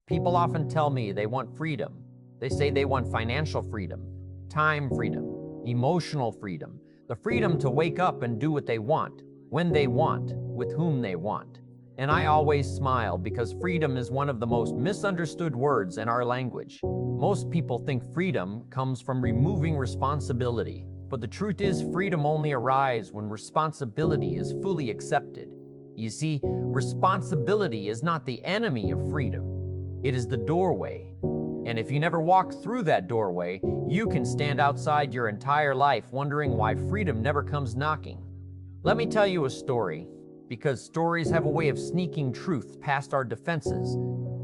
People often tell me they want freedom. They say they want financial freedom, time freedom, emotional freedom, the freedom to wake up and do what they want, when they want, with whom they want. And I always smile because freedom is one of the most misunderstood words in our language. Most people think freedom comes from removing responsibility, but the truth is freedom only arrives when responsibility is fully accepted. You see, responsibility is not the enemy of freedom. It is the doorway. And if you never walk through that doorway, you can stand outside your entire life wondering why freedom never comes knocking. Let me tell you a story, because stories have a way of sneaking truth past our defenses.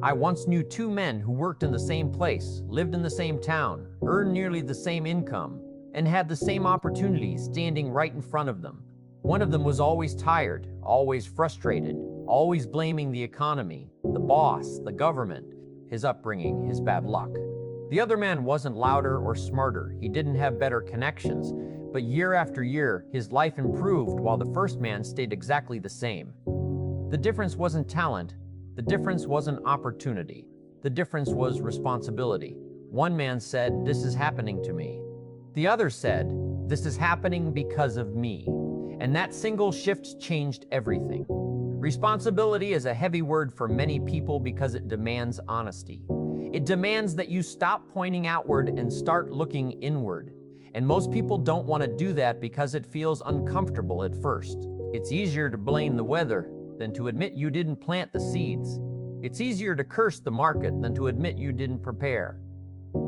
I once knew two men who worked in the same place, lived in the same town, earned nearly the same income, and had the same opportunities standing right in front of them. One of them was always tired, always frustrated, always blaming the economy, the boss, the government, his upbringing, his bad luck. The other man wasn't louder or smarter, he didn't have better connections, but year after year, his life improved while the first man stayed exactly the same. The difference wasn't talent, the difference wasn't opportunity, the difference was responsibility. One man said, "This is happening to me." The other said, "This is happening because of me." And that single shift changed everything. Responsibility is a heavy word for many people because it demands honesty. It demands that you stop pointing outward and start looking inward. And most people don't want to do that because it feels uncomfortable at first. It's easier to blame the weather than to admit you didn't plant the seeds. It's easier to curse the market than to admit you didn't prepare.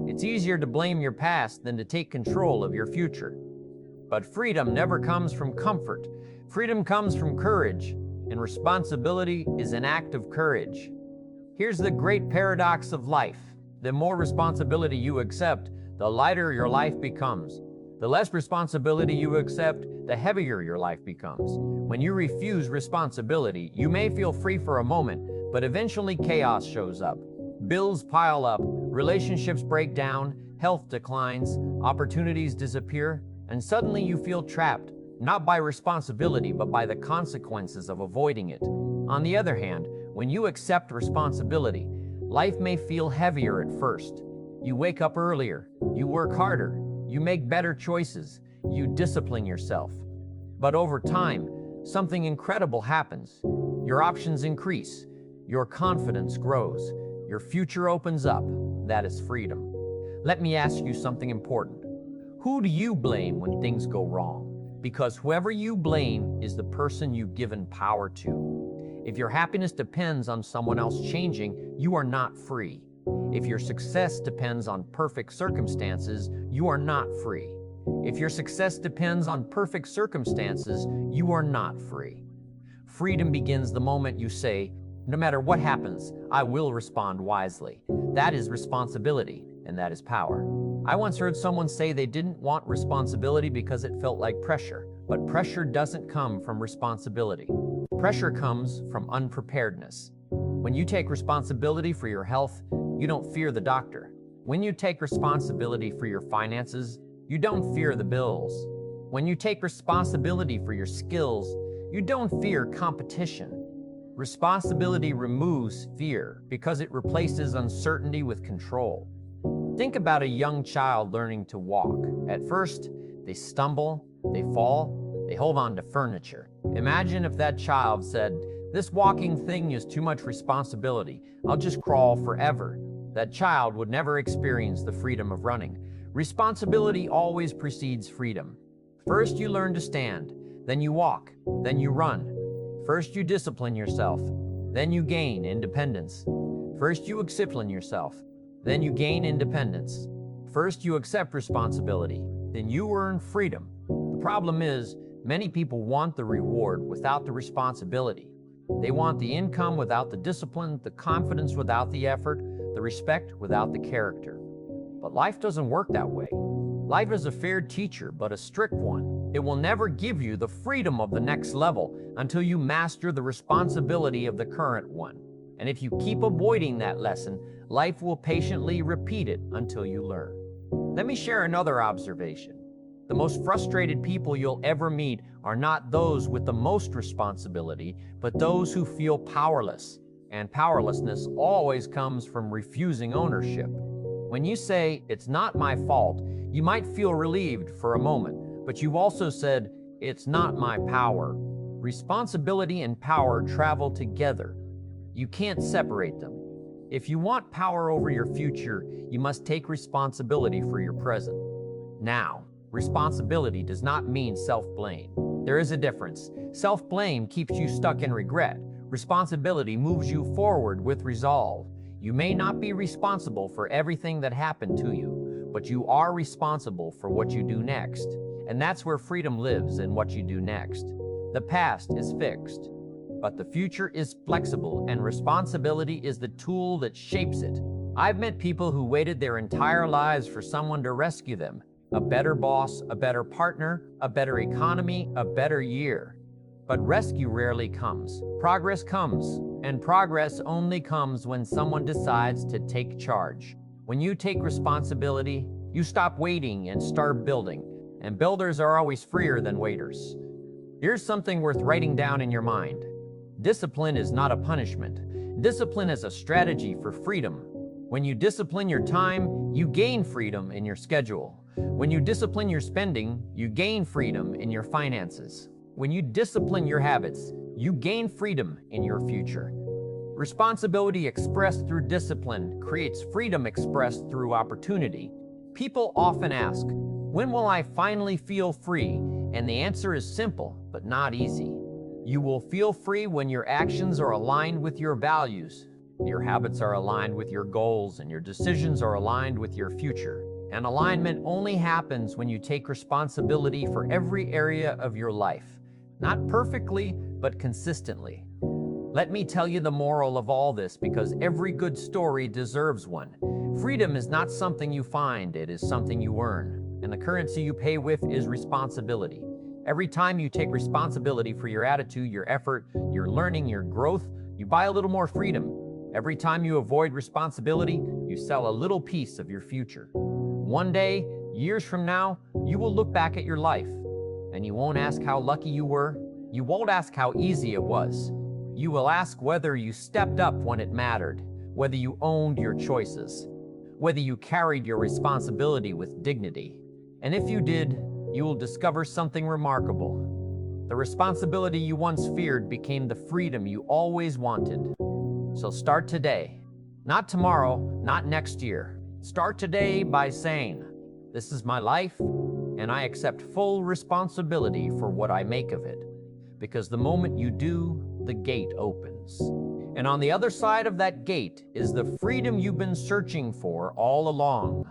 It's easier to blame your past than to take control of your future. But freedom never comes from comfort. Freedom comes from courage, and responsibility is an act of courage. Here's the great paradox of life. The more responsibility you accept, the lighter your life becomes. The less responsibility you accept, the heavier your life becomes. When you refuse responsibility, you may feel free for a moment, but eventually chaos shows up. Bills pile up, relationships break down, health declines, opportunities disappear, and suddenly you feel trapped, not by responsibility, but by the consequences of avoiding it. On the other hand, when you accept responsibility, life may feel heavier at first. You wake up earlier, you work harder, you make better choices, you discipline yourself. But over time, something incredible happens. Your options increase, your confidence grows, your future opens up. That is freedom. Let me ask you something important. Who do you blame when things go wrong? Because whoever you blame is the person you've given power to. If your happiness depends on someone else changing, you are not free. If your success depends on perfect circumstances, you are not free. If your success depends on perfect circumstances, you are not free. Freedom begins the moment you say, "No matter what happens, I will respond wisely." That is responsibility, and that is power. I once heard someone say they didn't want responsibility because it felt like pressure, but pressure doesn't come from responsibility. Pressure comes from unpreparedness. When you take responsibility for your health, you don't fear the doctor. When you take responsibility for your finances, you don't fear the bills. When you take responsibility for your skills, you don't fear competition. Responsibility removes fear because it replaces uncertainty with control. Think about a young child learning to walk. At first, they stumble, they fall, they hold on to furniture. Imagine if that child said, "This walking thing is too much responsibility. I'll just crawl forever." That child would never experience the freedom of running. Responsibility always precedes freedom. First, you learn to stand, then you walk, then you run. First, you discipline yourself, then you gain independence. First, you discipline yourself, then you gain independence. First, you accept responsibility, then you earn freedom. The problem is, many people want the reward without the responsibility. They want the income without the discipline, the confidence without the effort, the respect without the character. But life doesn't work that way. Life is a fair teacher, but a strict one. It will never give you the freedom of the next level until you master the responsibility of the current one. And if you keep avoiding that lesson, life will patiently repeat it until you learn. Let me share another observation. The most frustrated people you'll ever meet are not those with the most responsibility, but those who feel powerless. And powerlessness always comes from refusing ownership. When you say, "It's not my fault," you might feel relieved for a moment, but you've also said, "It's not my power." Responsibility and power travel together. You can't separate them. If you want power over your future, you must take responsibility for your present. Now, responsibility does not mean self-blame. There is a difference. Self-blame keeps you stuck in regret. Responsibility moves you forward with resolve. You may not be responsible for everything that happened to you, but you are responsible for what you do next. And that's where freedom lives, in what you do next. The past is fixed, but the future is flexible, and responsibility is the tool that shapes it. I've met people who waited their entire lives for someone to rescue them. A better boss, a better partner, a better economy, a better year. But rescue rarely comes. Progress comes, and progress only comes when someone decides to take charge. When you take responsibility, you stop waiting and start building. And builders are always freer than waiters. Here's something worth writing down in your mind. Discipline is not a punishment. Discipline is a strategy for freedom. When you discipline your time, you gain freedom in your schedule. When you discipline your spending, you gain freedom in your finances. When you discipline your habits, you gain freedom in your future. Responsibility expressed through discipline creates freedom expressed through opportunity. People often ask, "When will I finally feel free?" And the answer is simple, but not easy. You will feel free when your actions are aligned with your values, your habits are aligned with your goals, and your decisions are aligned with your future. And alignment only happens when you take responsibility for every area of your life. Not perfectly, but consistently. Let me tell you the moral of all this, because every good story deserves one. Freedom is not something you find, it is something you earn. And the currency you pay with is responsibility. Every time you take responsibility for your attitude, your effort, your learning, your growth, you buy a little more freedom. Every time you avoid responsibility, you sell a little piece of your future. One day, years from now, you will look back at your life, and you won't ask how lucky you were. You won't ask how easy it was. You will ask whether you stepped up when it mattered, whether you owned your choices, whether you carried your responsibility with dignity. And if you did, you will discover something remarkable. The responsibility you once feared became the freedom you always wanted. So start today. Not tomorrow, not next year. Start today by saying, "This is my life, and I accept full responsibility for what I make of it." Because the moment you do, the gate opens. And on the other side of that gate is the freedom you've been searching for all along.